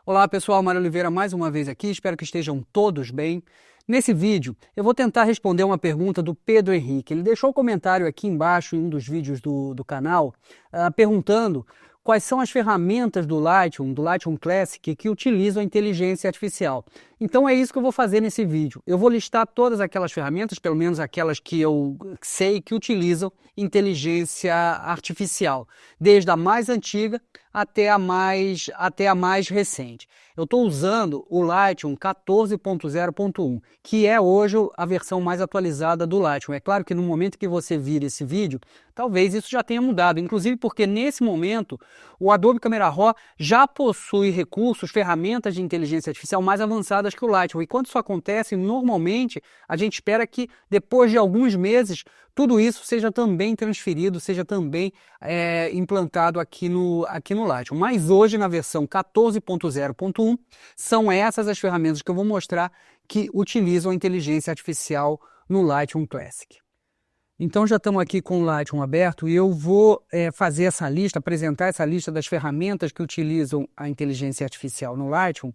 Olá pessoal, Mário Oliveira mais uma vez aqui, espero que estejam todos bem. Nesse vídeo eu vou tentar responder uma pergunta do Pedro Henrique. Ele deixou um comentário aqui embaixo em um dos vídeos do canal, perguntando quais são as ferramentas do Lightroom Classic que utilizam a inteligência artificial. Então é isso que eu vou fazer nesse vídeo. Eu vou listar todas aquelas ferramentas, pelo menos aquelas que eu sei que utilizam inteligência artificial, desde a mais antiga até a mais recente. Eu estou usando o Lightroom 14.0.1, que é hoje a versão mais atualizada do Lightroom. É claro que no momento que você vir esse vídeo, talvez isso já tenha mudado, inclusive porque nesse momento o Adobe Camera Raw já possui recursos, ferramentas de inteligência artificial mais avançadas que o Lightroom. E quando isso acontece, normalmente a gente espera que depois de alguns meses tudo isso seja também transferido, seja também implantado aqui no Lightroom. Mas hoje, na versão 14.0.1, são essas as ferramentas que eu vou mostrar que utilizam a inteligência artificial no Lightroom Classic. Então já estamos aqui com o Lightroom aberto e eu vou fazer essa lista, apresentar essa lista das ferramentas que utilizam a inteligência artificial no Lightroom,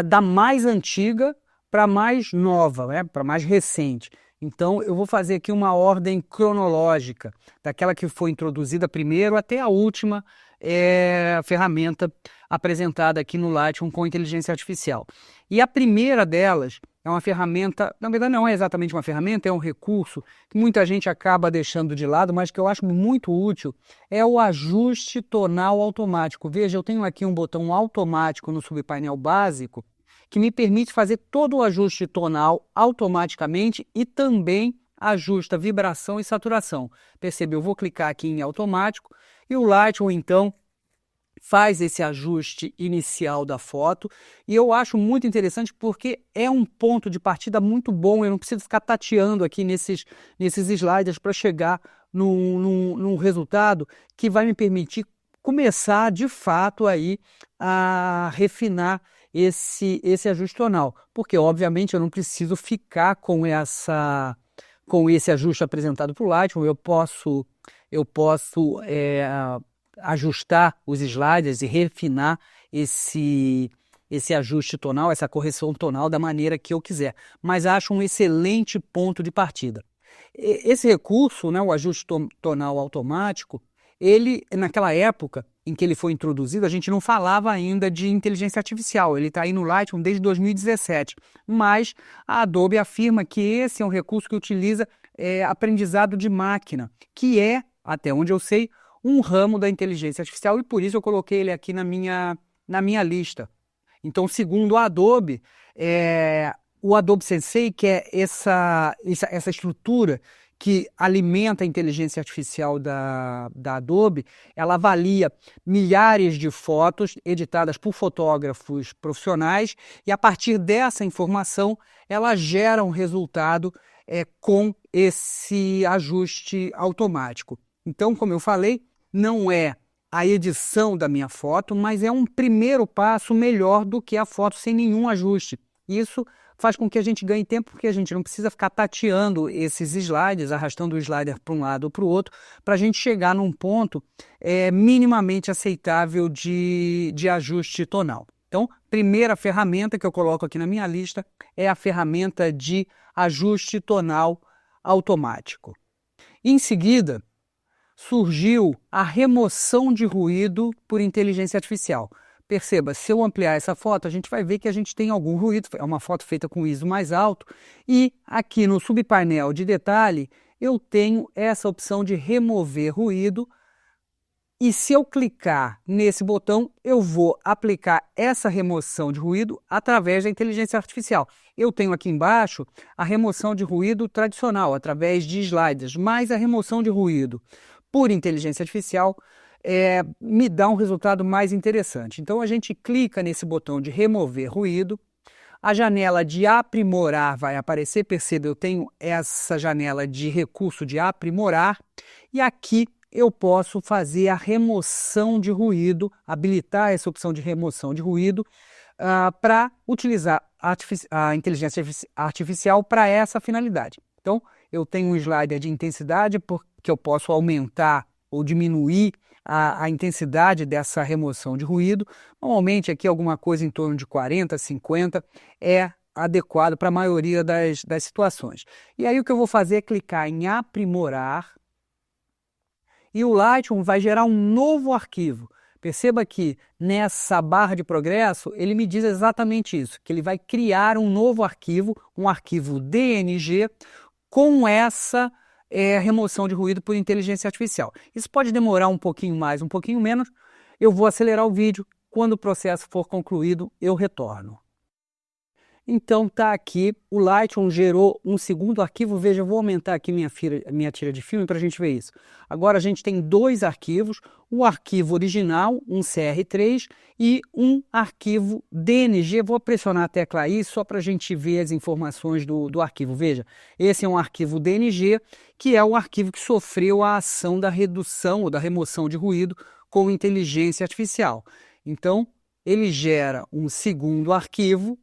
da mais antiga para a mais nova, para a mais recente. Então eu vou fazer aqui uma ordem cronológica, daquela que foi introduzida primeiro até a última ferramenta apresentada aqui no Lightroom com inteligência artificial. E a primeira delas é uma ferramenta, na verdade não é exatamente uma ferramenta, é um recurso que muita gente acaba deixando de lado, mas que eu acho muito útil, é o ajuste tonal automático. Veja, eu tenho aqui um botão automático no subpainel básico, que me permite fazer todo o ajuste tonal automaticamente e também ajusta vibração e saturação. Percebe? Eu vou clicar aqui em automático e o Lightroom então faz esse ajuste inicial da foto e eu acho muito interessante porque é um ponto de partida muito bom, eu não preciso ficar tateando aqui nesses sliders para chegar num resultado que vai me permitir começar de fato aí a refinar esse ajuste tonal, porque obviamente eu não preciso ficar com esse ajuste apresentado para o Lightroom, eu posso ajustar os sliders e refinar esse ajuste tonal, essa correção tonal da maneira que eu quiser, mas acho um excelente ponto de partida. Esse recurso, né, o ajuste tonal automático, ele, naquela época em que ele foi introduzido, a gente não falava ainda de inteligência artificial, ele está aí no Lightroom desde 2017, mas a Adobe afirma que esse é um recurso que utiliza aprendizado de máquina, que é, até onde eu sei, um ramo da inteligência artificial e por isso eu coloquei ele aqui na minha lista. Então, segundo a Adobe, o Adobe Sensei, que é essa estrutura que alimenta a inteligência artificial da Adobe, ela avalia milhares de fotos editadas por fotógrafos profissionais e a partir dessa informação ela gera um resultado com esse ajuste automático. Então, como eu falei, não é a edição da minha foto, mas é um primeiro passo melhor do que a foto sem nenhum ajuste. Isso faz com que a gente ganhe tempo, porque a gente não precisa ficar tateando esses slides, arrastando o slider para um lado ou para o outro, para a gente chegar num ponto minimamente aceitável de ajuste tonal. Então, primeira ferramenta que eu coloco aqui na minha lista é a ferramenta de ajuste tonal automático. Em seguida, surgiu a remoção de ruído por inteligência artificial. Perceba, se eu ampliar essa foto, a gente vai ver que a gente tem algum ruído, é uma foto feita com ISO mais alto, e aqui no subpainel de detalhe, eu tenho essa opção de remover ruído, e se eu clicar nesse botão, eu vou aplicar essa remoção de ruído através da inteligência artificial. Eu tenho aqui embaixo a remoção de ruído tradicional, através de sliders, mas a remoção de ruído por inteligência artificial me dá um resultado mais interessante. Então a gente clica nesse botão de remover ruído, a janela de aprimorar vai aparecer, perceba, eu tenho essa janela de recurso de aprimorar, e aqui eu posso fazer a remoção de ruído, habilitar essa opção de remoção de ruído para utilizar a inteligência artificial para essa finalidade. Então, eu tenho um slider de intensidade porque eu posso aumentar ou diminuir a intensidade dessa remoção de ruído. Normalmente aqui alguma coisa em torno de 40, 50 é adequado para a maioria das situações. E aí o que eu vou fazer é clicar em aprimorar e o Lightroom vai gerar um novo arquivo. Perceba que nessa barra de progresso ele me diz exatamente isso, que ele vai criar um novo arquivo, um arquivo DNG com essa remoção de ruído por inteligência artificial. Isso pode demorar um pouquinho mais, um pouquinho menos. Eu vou acelerar o vídeo. Quando o processo for concluído, eu retorno. Então tá aqui, o Lightroom gerou um segundo arquivo. Veja, eu vou aumentar aqui minha tira de filme para a gente ver isso. Agora a gente tem dois arquivos, o arquivo original, um CR3 e um arquivo DNG. Vou pressionar a tecla aí só para a gente ver as informações do arquivo. Veja, esse é um arquivo DNG, que é o arquivo que sofreu a ação da redução ou da remoção de ruído com inteligência artificial. Então, ele gera um segundo arquivo.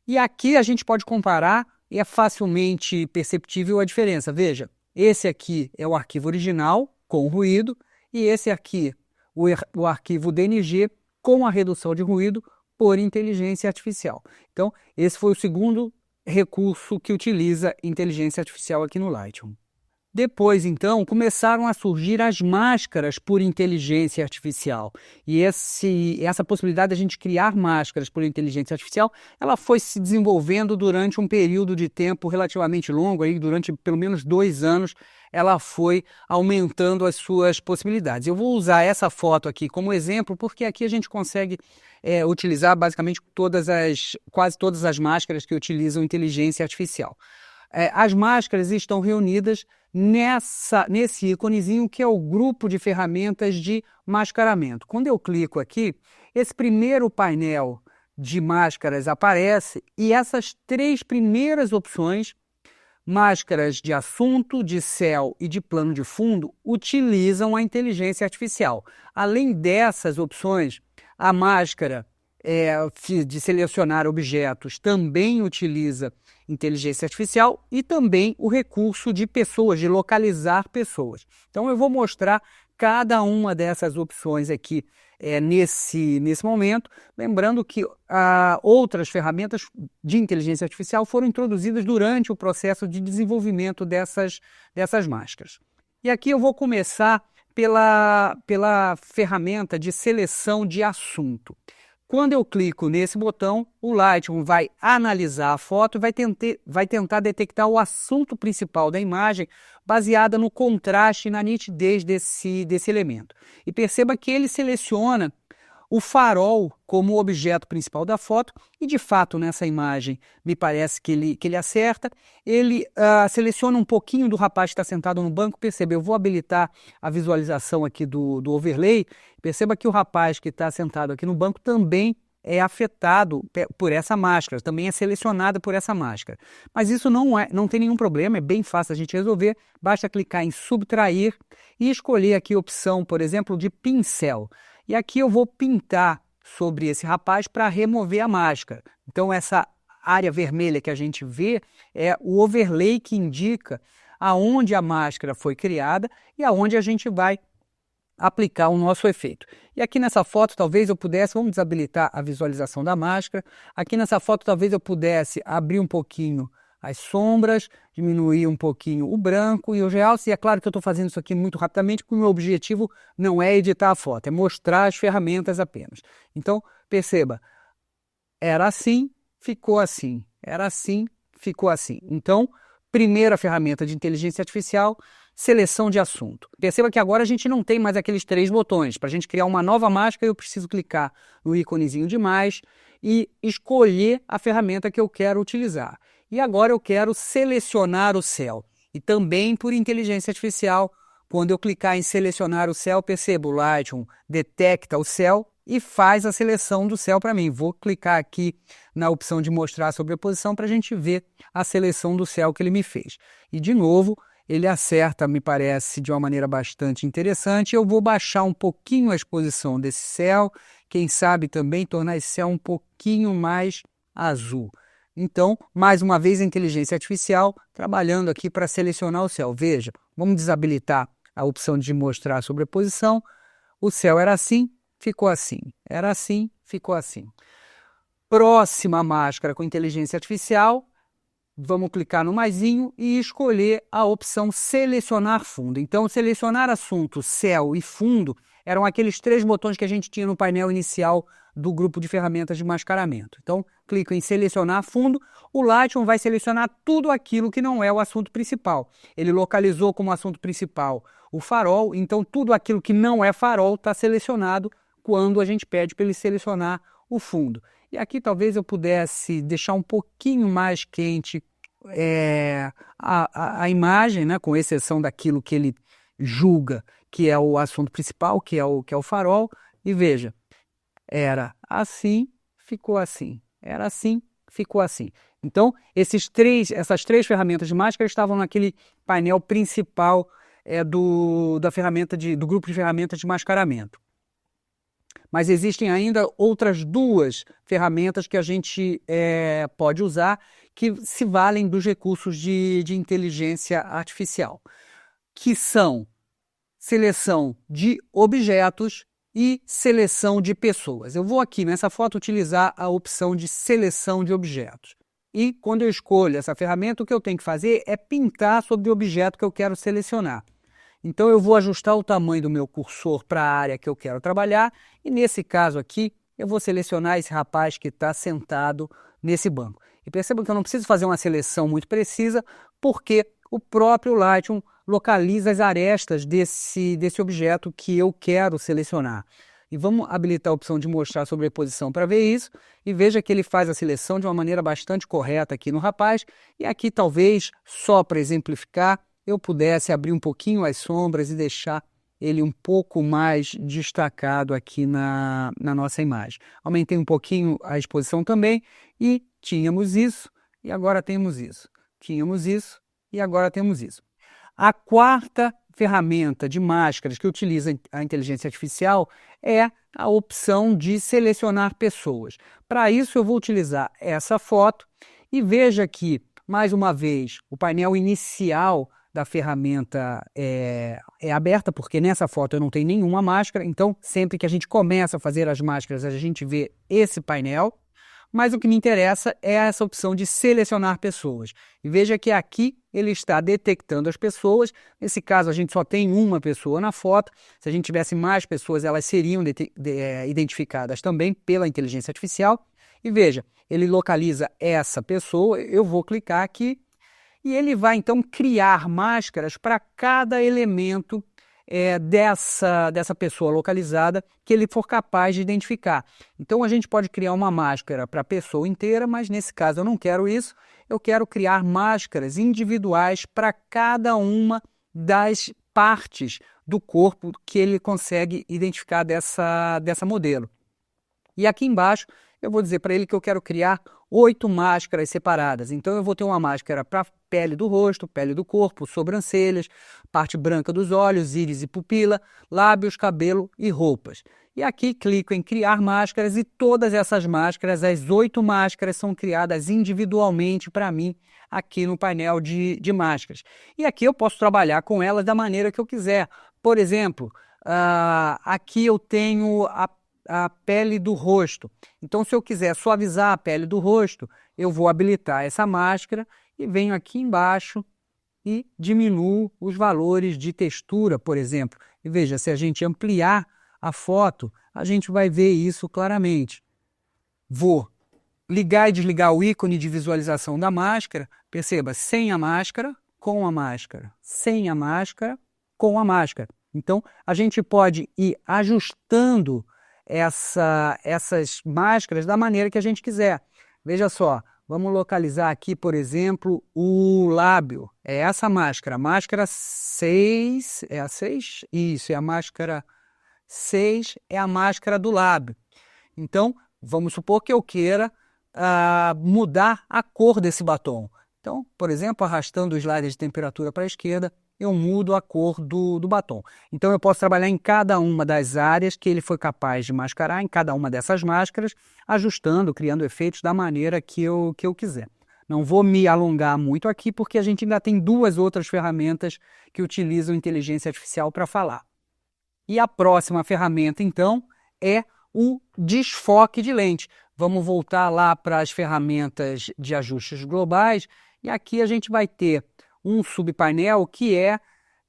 E aqui a gente pode comparar e é facilmente perceptível a diferença. Veja, esse aqui é o arquivo original com ruído e esse aqui, o arquivo DNG com a redução de ruído por inteligência artificial. Então, esse foi o segundo recurso que utiliza inteligência artificial aqui no Lightroom. Depois, então, começaram a surgir as máscaras por inteligência artificial. E essa possibilidade de a gente criar máscaras por inteligência artificial, ela foi se desenvolvendo durante um período de tempo relativamente longo, aí, durante pelo menos 2 anos, ela foi aumentando as suas possibilidades. Eu vou usar essa foto aqui como exemplo, porque aqui a gente consegue utilizar basicamente quase todas as máscaras que utilizam inteligência artificial. As máscaras estão reunidas nesse íconezinho que é o grupo de ferramentas de mascaramento. Quando eu clico aqui, esse primeiro painel de máscaras aparece e essas 3 primeiras opções, máscaras de assunto, de céu e de plano de fundo, utilizam a inteligência artificial. Além dessas opções, a máscara de selecionar objetos também utiliza inteligência artificial e também o recurso de pessoas, de localizar pessoas. Então eu vou mostrar cada uma dessas opções aqui nesse momento, lembrando que outras ferramentas de inteligência artificial foram introduzidas durante o processo de desenvolvimento dessas máscaras. E aqui eu vou começar pela ferramenta de seleção de assunto. Quando eu clico nesse botão, o Lightroom vai analisar a foto e vai tentar detectar o assunto principal da imagem baseada no contraste e na nitidez desse elemento. E perceba que ele seleciona o farol como objeto principal da foto e, de fato, nessa imagem me parece que ele acerta. Ele seleciona um pouquinho do rapaz que está sentado no banco. Perceba, eu vou habilitar a visualização aqui do overlay. Perceba que o rapaz que está sentado aqui no banco também é afetado por essa máscara, também é selecionada por essa máscara. Mas isso não tem nenhum problema, é bem fácil a gente resolver. Basta clicar em subtrair e escolher aqui a opção, por exemplo, de pincel. E aqui eu vou pintar sobre esse rapaz para remover a máscara. Então essa área vermelha que a gente vê é o overlay que indica aonde a máscara foi criada e aonde a gente vai aplicar o nosso efeito. E aqui nessa foto talvez eu pudesse, vamos desabilitar a visualização da máscara, aqui nessa foto talvez eu pudesse abrir um pouquinho as sombras, diminuir um pouquinho o branco e o realce. E é claro que eu estou fazendo isso aqui muito rapidamente, porque o meu objetivo não é editar a foto, é mostrar as ferramentas apenas. Então, perceba, era assim, ficou assim, era assim, ficou assim. Então, primeira ferramenta de inteligência artificial, seleção de assunto. Perceba que agora a gente não tem mais aqueles 3 botões. Para a gente criar uma nova máscara, eu preciso clicar no íconezinho de mais e escolher a ferramenta que eu quero utilizar. E agora eu quero selecionar o céu. E também por inteligência artificial, quando eu clicar em selecionar o céu, percebo, o Lightroom detecta o céu e faz a seleção do céu para mim. Vou clicar aqui na opção de mostrar a sobreposição para a gente ver a seleção do céu que ele me fez. E de novo, ele acerta, me parece, de uma maneira bastante interessante. Eu vou baixar um pouquinho a exposição desse céu, quem sabe também tornar esse céu um pouquinho mais azul. Então, mais uma vez, a inteligência artificial trabalhando aqui para selecionar o céu. Veja, vamos desabilitar a opção de mostrar a sobreposição. O céu era assim, ficou assim. Era assim, ficou assim. Próxima máscara com inteligência artificial, vamos clicar no maisinho e escolher a opção selecionar fundo. Então, selecionar assunto, céu e fundo eram aqueles 3 botões que a gente tinha no painel inicial do grupo de ferramentas de mascaramento. Então, clico em selecionar fundo, o Lightroom vai selecionar tudo aquilo que não é o assunto principal. Ele localizou como assunto principal o farol, então tudo aquilo que não é farol está selecionado quando a gente pede para ele selecionar o fundo. E aqui talvez eu pudesse deixar um pouquinho mais quente a imagem, né, com exceção daquilo que ele julga que é o assunto principal, que é o farol. E veja, era assim, ficou assim. Era assim, ficou assim. Então, essas 3 ferramentas de máscara estavam naquele painel principal do grupo de ferramentas de mascaramento. Mas existem ainda outras 2 ferramentas que a gente pode usar que se valem dos recursos de inteligência artificial, que são seleção de objetos e seleção de pessoas. Eu vou aqui nessa foto utilizar a opção de seleção de objetos. E quando eu escolho essa ferramenta, o que eu tenho que fazer é pintar sobre o objeto que eu quero selecionar. Então eu vou ajustar o tamanho do meu cursor para a área que eu quero trabalhar e nesse caso aqui eu vou selecionar esse rapaz que está sentado nesse banco. E percebam que eu não preciso fazer uma seleção muito precisa porque o próprio Lightroom localiza as arestas desse objeto que eu quero selecionar. E vamos habilitar a opção de mostrar sobreposição para ver isso e veja que ele faz a seleção de uma maneira bastante correta aqui no rapaz e aqui talvez, só para exemplificar, eu pudesse abrir um pouquinho as sombras e deixar ele um pouco mais destacado aqui na nossa imagem. Aumentei um pouquinho a exposição também e tínhamos isso e agora temos isso. Tínhamos isso e agora temos isso. A 4ª ferramenta de máscaras que utiliza a inteligência artificial é a opção de selecionar pessoas. Para isso eu vou utilizar essa foto e veja que, mais uma vez, o painel inicial da ferramenta é aberta, porque nessa foto eu não tenho nenhuma máscara, então sempre que a gente começa a fazer as máscaras a gente vê esse painel, mas o que me interessa é essa opção de selecionar pessoas. E veja que aqui ele está detectando as pessoas, nesse caso a gente só tem uma pessoa na foto, se a gente tivesse mais pessoas elas seriam identificadas também pela inteligência artificial, e veja, ele localiza essa pessoa, eu vou clicar aqui, e ele vai, então, criar máscaras para cada elemento dessa pessoa localizada que ele for capaz de identificar. Então, a gente pode criar uma máscara para a pessoa inteira, mas nesse caso eu não quero isso. Eu quero criar máscaras individuais para cada uma das partes do corpo que ele consegue identificar dessa modelo. E aqui embaixo eu vou dizer para ele que eu quero criar 8 máscaras separadas. Então eu vou ter uma máscara para pele do rosto, pele do corpo, sobrancelhas, parte branca dos olhos, íris e pupila, lábios, cabelo e roupas. E aqui clico em criar máscaras e todas essas máscaras, as 8 máscaras, são criadas individualmente para mim aqui no painel de máscaras. E aqui eu posso trabalhar com elas da maneira que eu quiser. Por exemplo, aqui eu tenho a pele do rosto. Então, se eu quiser suavizar a pele do rosto, eu vou habilitar essa máscara e venho aqui embaixo e diminuo os valores de textura, por exemplo. E veja, se a gente ampliar a foto, a gente vai ver isso claramente. Vou ligar e desligar o ícone de visualização da máscara. Perceba, sem a máscara, com a máscara, sem a máscara, com a máscara. Então, a gente pode ir ajustando essas máscaras da maneira que a gente quiser. Veja só, vamos localizar aqui, por exemplo, o lábio. É essa máscara, máscara 6, é a 6? Isso, é a máscara 6, é a máscara do lábio. Então, vamos supor que eu queira mudar a cor desse batom. Então, por exemplo, arrastando o slider de temperatura para a esquerda, eu mudo a cor do batom. Então eu posso trabalhar em cada uma das áreas que ele foi capaz de mascarar, em cada uma dessas máscaras, ajustando, criando efeitos da maneira que eu quiser. Não vou me alongar muito aqui, porque a gente ainda tem 2 outras ferramentas que utilizam inteligência artificial para falar. E a próxima ferramenta, então, é o desfoque de lente. Vamos voltar lá para as ferramentas de ajustes globais, e aqui a gente vai ter um subpainel que é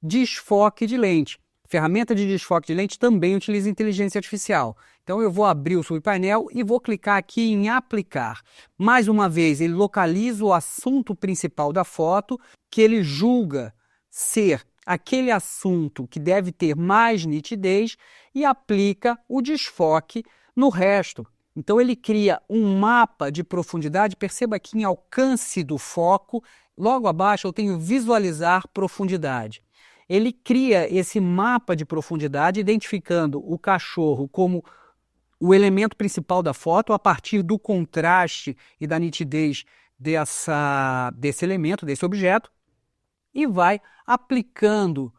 desfoque de lente. Ferramenta de desfoque de lente também utiliza inteligência artificial. Então eu vou abrir o subpainel e vou clicar aqui em aplicar. Mais uma vez, ele localiza o assunto principal da foto, que ele julga ser aquele assunto que deve ter mais nitidez e aplica o desfoque no resto. Então ele cria um mapa de profundidade. Perceba que em alcance do foco, logo abaixo eu tenho visualizar profundidade. Ele cria esse mapa de profundidade, identificando o cachorro como o elemento principal da foto a partir do contraste e da nitidez desse elemento, desse objeto, e vai aplicando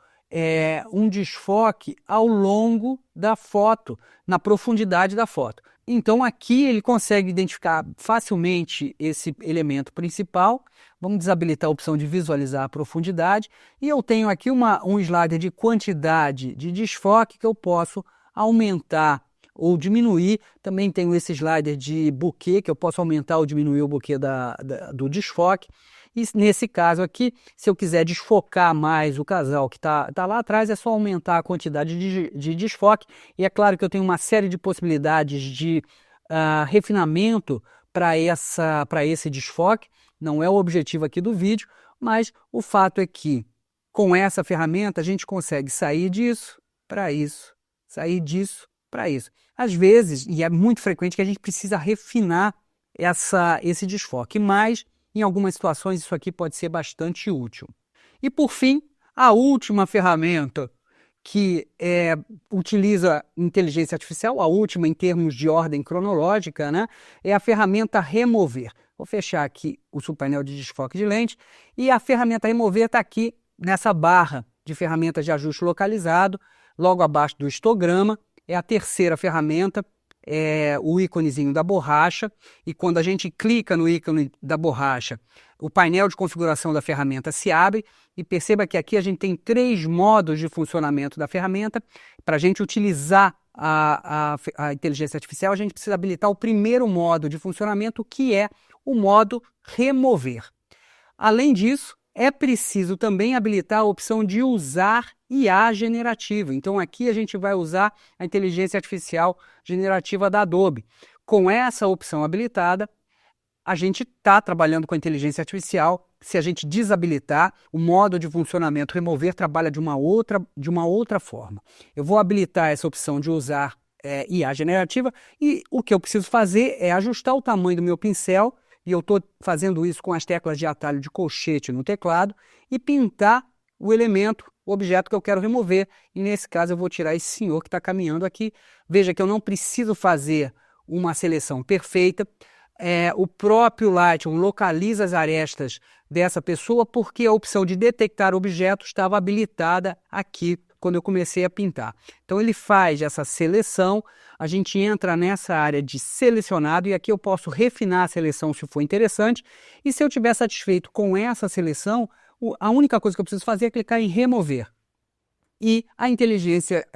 um desfoque ao longo da foto, na profundidade da foto. Então aqui ele consegue identificar facilmente esse elemento principal. Vamos desabilitar a opção de visualizar a profundidade. E eu tenho aqui um slider de quantidade de desfoque que eu posso aumentar ou diminuir. Também tenho esse slider de bokeh, que eu posso aumentar ou diminuir o bokeh do desfoque. E nesse caso aqui, se eu quiser desfocar mais o casal que está lá atrás, é só aumentar a quantidade de desfoque. E é claro que eu tenho uma série de possibilidades de refinamento para esse desfoque. Não é o objetivo aqui do vídeo, mas o fato é que com essa ferramenta a gente consegue sair disso para isso, sair disso para isso. Às vezes, e é muito frequente, que a gente precisa refinar esse desfoque, mas em algumas situações isso aqui pode ser bastante útil. E por fim, a última ferramenta que utiliza inteligência artificial, a última em termos de ordem cronológica, né, é a ferramenta Remover. Vou fechar aqui o subpainel de desfoque de lente e a ferramenta Remover está aqui nessa barra de ferramentas de ajuste localizado, logo abaixo do histograma. É a terceira ferramenta, o íconezinho da borracha, e quando a gente clica no ícone da borracha, o painel de configuração da ferramenta se abre, e perceba que aqui a gente tem 3 modos de funcionamento da ferramenta. Para a gente utilizar a inteligência artificial, a gente precisa habilitar o primeiro modo de funcionamento, que é o modo Remover. Além disso, é preciso também habilitar a opção de usar IA generativa. Então aqui a gente vai usar a inteligência artificial generativa da Adobe. Com essa opção habilitada, a gente está trabalhando com a inteligência artificial. Se a gente desabilitar, o modo de funcionamento Remover trabalha de uma outra forma. Eu vou habilitar essa opção de usar IA generativa, e o que eu preciso fazer é ajustar o tamanho do meu pincel, e eu estou fazendo isso com as teclas de atalho de colchete no teclado, e pintar o elemento, o objeto que eu quero remover. E nesse caso eu vou tirar esse senhor que está caminhando aqui. Veja que eu não preciso fazer uma seleção perfeita. O próprio Lightroom localiza as arestas dessa pessoa, porque a opção de detectar objetos estava habilitada aqui quando eu comecei a pintar. Então ele faz essa seleção, a gente entra nessa área de selecionado, e aqui eu posso refinar a seleção se for interessante, e se eu estiver satisfeito com essa seleção, a única coisa que eu preciso fazer é clicar em remover. E a inteligência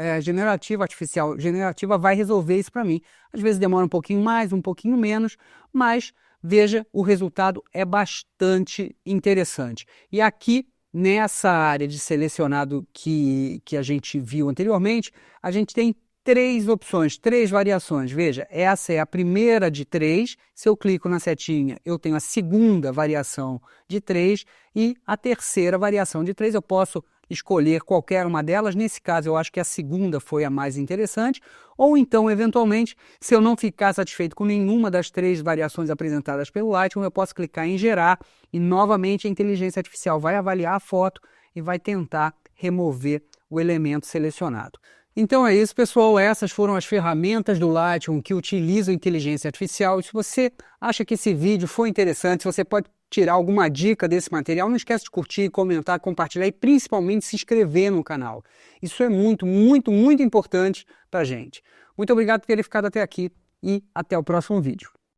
artificial generativa vai resolver isso para mim. Às vezes demora um pouquinho mais, um pouquinho menos, mas veja, o resultado é bastante interessante. E aqui, nessa área de selecionado que a gente viu anteriormente, a gente tem 3 opções, 3 variações. Veja, essa é a primeira de 3. Se eu clico na setinha, eu tenho a segunda variação de 3 e a terceira variação de 3. Eu posso escolher qualquer uma delas. Nesse caso, eu acho que a segunda foi a mais interessante. Ou então, eventualmente, se eu não ficar satisfeito com nenhuma das 3 variações apresentadas pelo Lightroom, eu posso clicar em gerar, e novamente a inteligência artificial vai avaliar a foto e vai tentar remover o elemento selecionado. Então é isso, pessoal. Essas foram as ferramentas do Lightroom que utilizam inteligência artificial. E se você acha que esse vídeo foi interessante, se você pode tirar alguma dica desse material, não esquece de curtir, comentar, compartilhar e principalmente se inscrever no canal. Isso é muito, muito, muito importante para a gente. Muito obrigado por ter ficado até aqui e até o próximo vídeo.